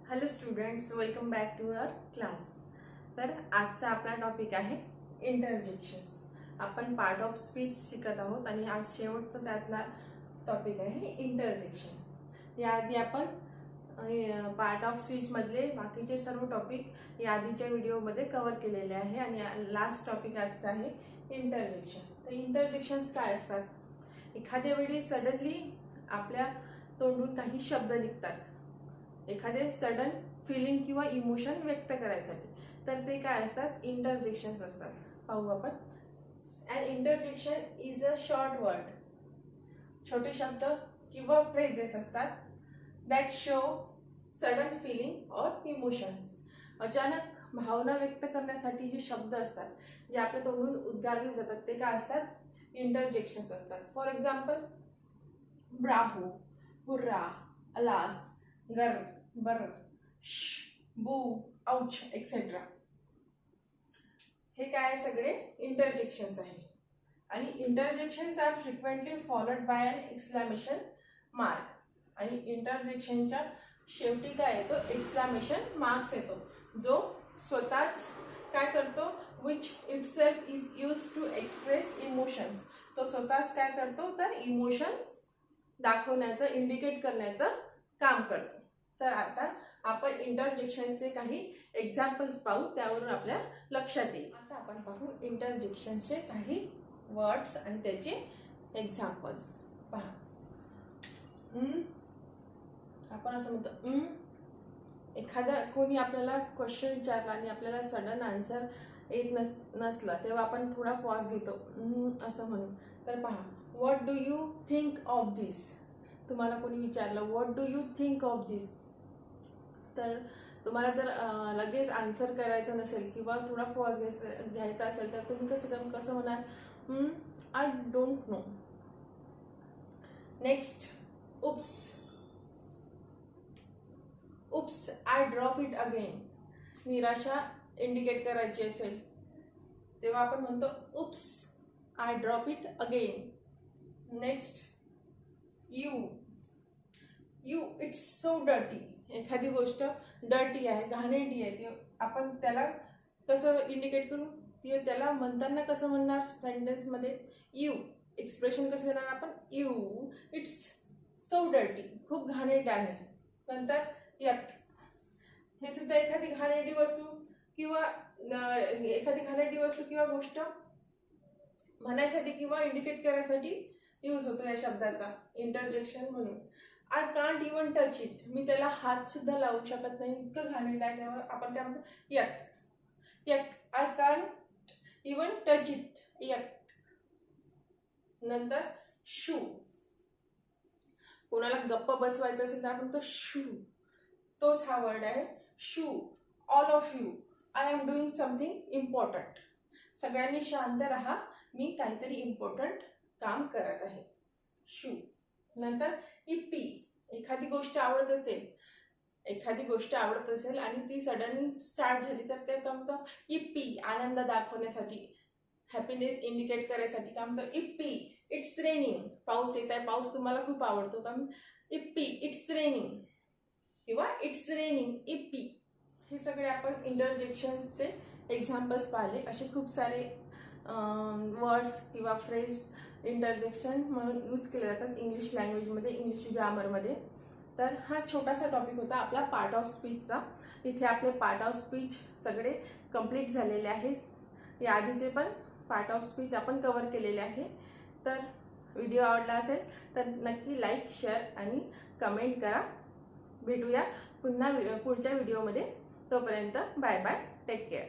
Hello students, welcome back to our class. तर आजचा आपला टॉपिक आहे इंटरजेक्शन्स. आपण पार्ट ऑफ स्पीच शिकत आहोत आणि आज शेवटचा त्यातला टॉपिक आहे इंटरजेक्शन. याआधी आपण पार्ट ऑफ स्पीचमधले बाकीचे सर्व टॉपिक याआधीच्या व्हिडिओमध्ये कव्हर केलेले आहे आणि लास्ट टॉपिक आजचा आहे इंटरजेक्शन. तर इंटरजेक्शन्स काय असतात? एखाद्या वेळी सडनली आपल्या तोंडून काही शब्द निघतात, एखादे सडन फिलिंग किंवा इमोशन व्यक्त करायसाठी, तर ते काय असतात? इंटरजेक्शन्स असतात. पाहू आपण. And interjection is a short word, छोटे शब्द किंवा फ्रेजेस असतात that show sudden feeling or emotions. अचानक भावना व्यक्त करण्यासाठी जे शब्द असतात, जे आपल्या तोंडून उद्गारले जातात, ते काय असतात? इंटरजेक्शन्स असतात. फॉर एक्झाम्पल, ब्राहू, हुर्रा, अलास, गर, बर, श, बू, औच एक्सेट्रा. हे काय सगळे इंटरजेक्शन्स आहे. आणि interjections are frequently followed by an exclamation mark. आणि इंटरजेक्शनच्या शेवटी काय येतो? एक्सक्लेमेशन मार्क्स येतो, जो स्वतःच काय करतो? Which itself is use to express emotions. तो स्वतःच काय करतो? तर इमोशन्स दाखवण्याचं, इंडिकेट करण्याचं काम करतो. तर आता आपण इंटरजेक्शनचे काही एक्झाम्पल्स पाहू, त्यावरून आपल्या लक्षात येईल. आता आपण पाहू इंटरजेक्शनचे काही वर्ड्स आणि त्याचे एक्झाम्पल्स. पहा, आपण असं म्हणतो, एखादा कोणी आपल्याला क्वेश्चन विचारला आणि आपल्याला सडन आन्सर येत नसलं, तेव्हा आपण थोडा पॉज घेतो, असं म्हणून. तर पहा, what do you think of this. तुम्हाला कोणी विचारलं, what do you think of this, तर तुम्हाला जर लगेच आन्सर करायचं नसेल किंवा थोडा पॉज घ्यायचा असेल, तर तुम्ही कसं म्हणाल? I don't know. Next, oops. Oops, I drop it again. निराशा इंडिकेट करायची असेल तेव्हा आपण म्हणतो oops, I drop it again. Next, you. It's so dirty. एखादी गोष्ट डर्टी आहे, घाणेरडी आहे, ती आपण त्याला कसं इंडिकेट करू? त्याला म्हणताना कसं म्हणणार सेंटेन्समध्ये? यू. एक्सप्रेशन कसं देणार आपण? यू, इट्स सो डर्टी, खूप घाणेरडी आहे. नंतर यक. हे सुद्धा एखादी घाणेरडी वस्तू किंवा गोष्ट म्हणायसाठी किंवा इंडिकेट करायसाठी यूज होतो या शब्दाचा इंटरजेक्शन म्हणून. I can't even touch it. मी त्याला हात सुद्धा लावू शकत नाही, इतकं घाणेरडं आहे. तेव्हा आपण काय म्हणतो? यक. I can't even touch it. यक. नंतर शू. कोणाला गप्प बसवायचं असेल तर आपण म्हणतो शू. तोच हा वर्ड आहे, shoe. All of you, I am doing something important. सगळ्यांनी शांत राहा, मी काहीतरी इम्पॉर्टंट काम करत आहे. शू. नंतर इप्पी. एखादी गोष्ट आवडत असेल आणि ती सडन स्टार्ट झाली, तर ते काय म्हणतो? इप्पी. आनंद दाखवण्यासाठी, हॅपीनेस इंडिकेट करायसाठी काय म्हणतो? इप्पी. It's raining. पाऊस येत आहे, पाऊस तुम्हाला खूप आवडतो का? इप्पी, इट्स रेनिंग किंवा इट्स रेनिंग, इप्पी. हे सगळे आपण इंटरजेक्शन्सचे एक्झाम्पल्स पाहिले. असे खूप सारे वर्ड्स किंवा फ्रेज इंटरजेक्शन म्हणून यूज केले जातात इंग्लिश लँग्वेजमध्ये, इंग्लिश ग्रामरमध्ये. तर हा छोटासा टॉपिक होता आपला पार्ट ऑफ स्पीचचा. इथे आपले पार्ट ऑफ स्पीच सगळे कंप्लीट झालेले आहे. याआधीचे पण पार्ट ऑफ स्पीच आपण कव्हर केलेले आहे. तर व्हिडिओ आवडला असेल तर नक्की लाईक, शेअर आणि कमेंट करा. भेटूया पुन्हा पुढच्या व्हिडिओमध्ये. तोपर्यंत बाय बाय, टेक केअर.